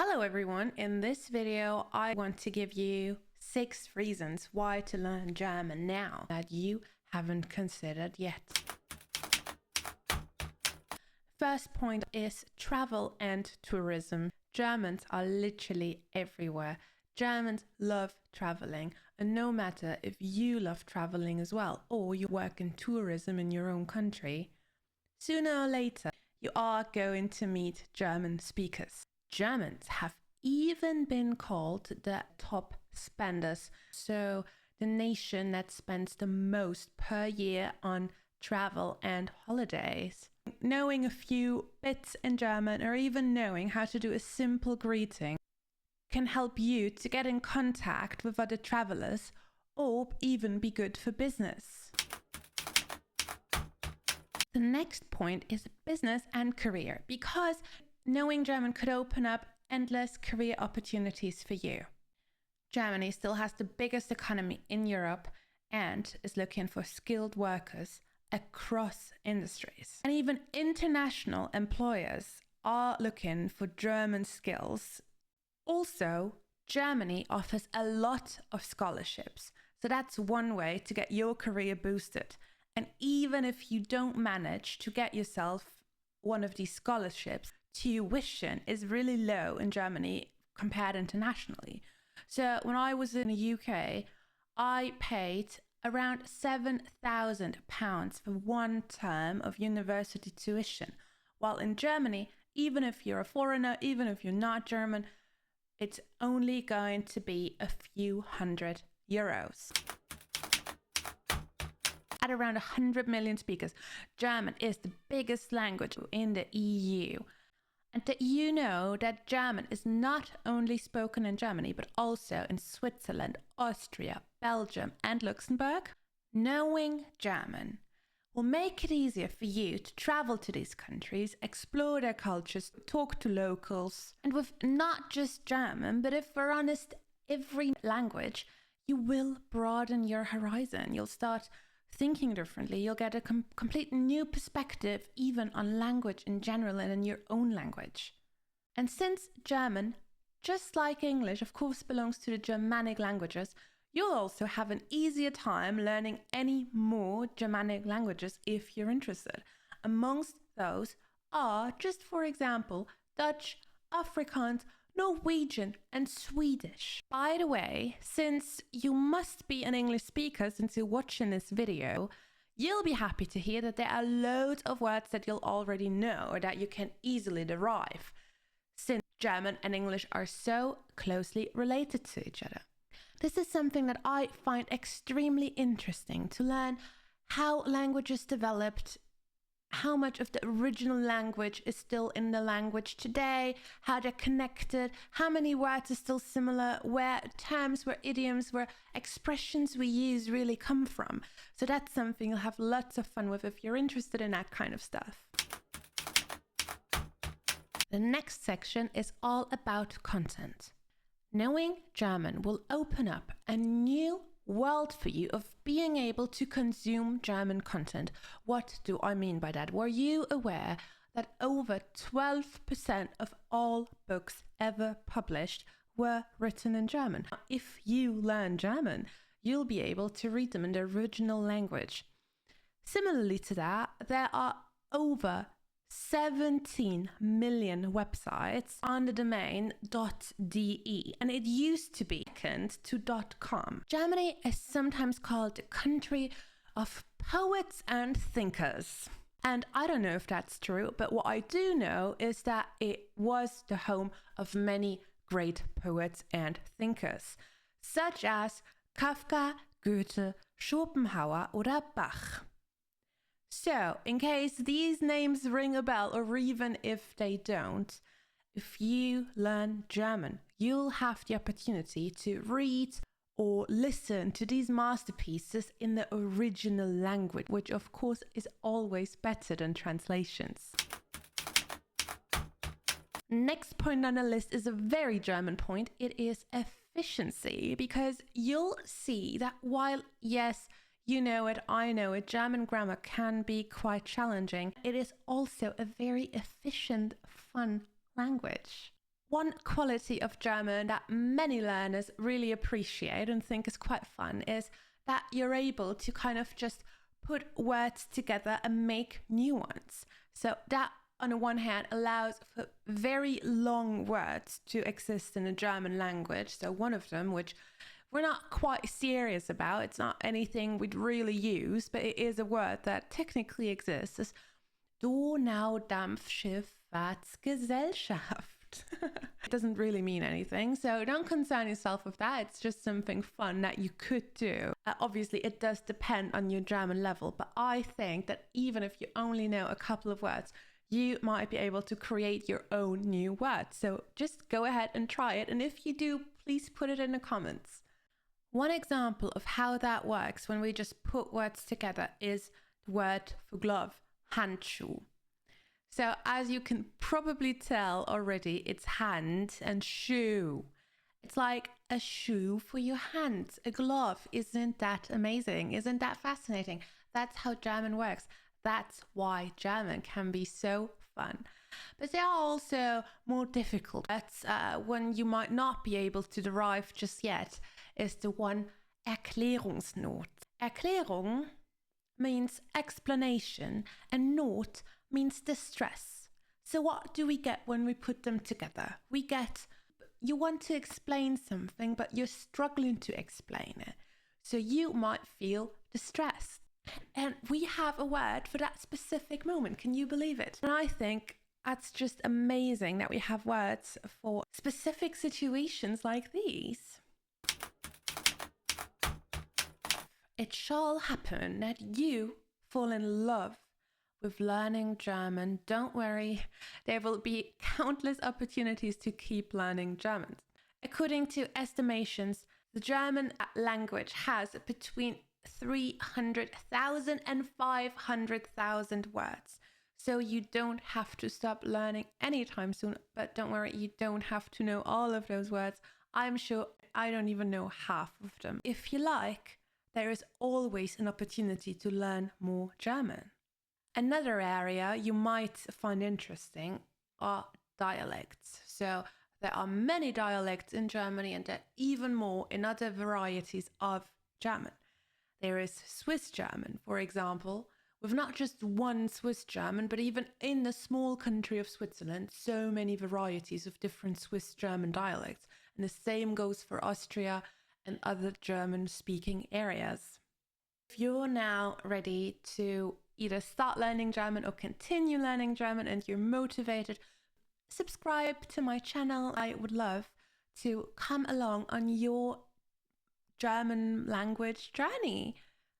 Hello everyone, in this video I want to give you 6 reasons why to learn German now that you haven't considered yet. First point is travel and tourism. Germans are literally everywhere. Germans love traveling, and no matter if you love traveling as well or you work in tourism in your own country, sooner or later you are going to meet German speakers. Germans have even been called the top spenders, so the nation that spends the most per year on travel and holidays. Knowing a few bits in German or even knowing how to do a simple greeting can help you to get in contact with other travelers or even be good for business. The next point is business and career, because knowing German could open up endless career opportunities for you. Germany still has the biggest economy in Europe and is looking for skilled workers across industries. And even international employers are looking for German skills. Also, Germany offers a lot of scholarships, so that's one way to get your career boosted. And even if you don't manage to get yourself one of these scholarships, tuition is really low in Germany compared internationally. So when I was in the UK, I paid around £7,000 for one term of university tuition. While in Germany, even if you're a foreigner, even if you're not German, it's only going to be a few €100. At around 100 million speakers, German is the biggest language in the EU. And did you know that German is not only spoken in Germany, but also in Switzerland, Austria, Belgium, and Luxembourg? Knowing German will make it easier for you to travel to these countries, explore their cultures, talk to locals. And with not just German, but if we're honest, every language, you will broaden your horizon. You'll start thinking differently. You'll get a complete new perspective even on language in general and in your own language. And since German, just like English, of course belongs to the Germanic languages, you'll also have an easier time learning any more Germanic languages if you're interested. Amongst those are, just for example, Dutch, Afrikaans, Norwegian and Swedish. By the way, since you must be an English speaker since you're watching this video, you'll be happy to hear that there are loads of words that you'll already know or that you can easily derive, since German and English are so closely related to each other. This is something that I find extremely interesting, to learn how languages developed, how much of the original language is still in the language today, how they're connected, how many words are still similar, where terms, where idioms, where expressions we use really come from. So that's something you'll have lots of fun with if you're interested in that kind of stuff. The next section is all about content. Knowing German will open up a new world for you of being able to consume German content. What do I mean by that? Were you aware that over 12% of all books ever published were written in German? If you learn German, you'll be able to read them in the original language. Similarly to that, there are over 17 million websites on the domain .de, and it used to be second to .com. Germany is sometimes called the country of poets and thinkers. And I don't know if that's true, but what I do know is that it was the home of many great poets and thinkers, such as Kafka, Goethe, Schopenhauer oder Bach. So, in case these names ring a bell, or even if they don't, if you learn German, you'll have the opportunity to read or listen to these masterpieces in the original language, which of course is always better than translations. Next point on the list is a very German point. It is efficiency, because you'll see that while, yes, you know it, I know it, German grammar can be quite challenging, it is also a very efficient, fun language. One quality of German that many learners really appreciate and think is quite fun is that you're able to kind of just put words together and make new ones. So that, on the one hand, allows for very long words to exist in the German language. So one of them, which we're not quite serious about, it's not anything we'd really use, but it is a word that technically exists, is Donaudampfschifffahrtsgesellschaft. It doesn't really mean anything, so don't concern yourself with that. It's just something fun that you could do. Obviously, it does depend on your German level, but I think that even if you only know a couple of words, you might be able to create your own new word. So just go ahead and try it. And if you do, please put it in the comments. One example of how that works when we just put words together is the word for glove, Handschuh. So as you can probably tell already, it's hand and shoe. It's like a shoe for your hands, a glove. Isn't that amazing? Isn't that fascinating? That's how German works. That's why German can be so fun. But there are also more difficult words, one you might not be able to derive just yet, is the one Erklärungsnot. Erklärung means explanation and Not means distress. So what do we get when we put them together? We get, you want to explain something, but you're struggling to explain it. So you might feel distressed. And we have a word for that specific moment. Can you believe it? And I think that's just amazing that we have words for specific situations like these. It shall happen that you fall in love with learning German. Don't worry, there will be countless opportunities to keep learning German. According to estimations, the German language has between 300,000 and 500,000 words. So you don't have to stop learning anytime soon, but don't worry, you don't have to know all of those words. I'm sure I don't even know half of them. If you like, there is always an opportunity to learn more German. Another area you might find interesting are dialects. So there are many dialects in Germany and there are even more in other varieties of German. There is Swiss German, for example, with not just one Swiss German, but even in the small country of Switzerland, so many varieties of different Swiss German dialects. And the same goes for Austria and other German-speaking areas. If you're now ready to either start learning German or continue learning German and you're motivated, subscribe to my channel. I would love to come along on your German language journey.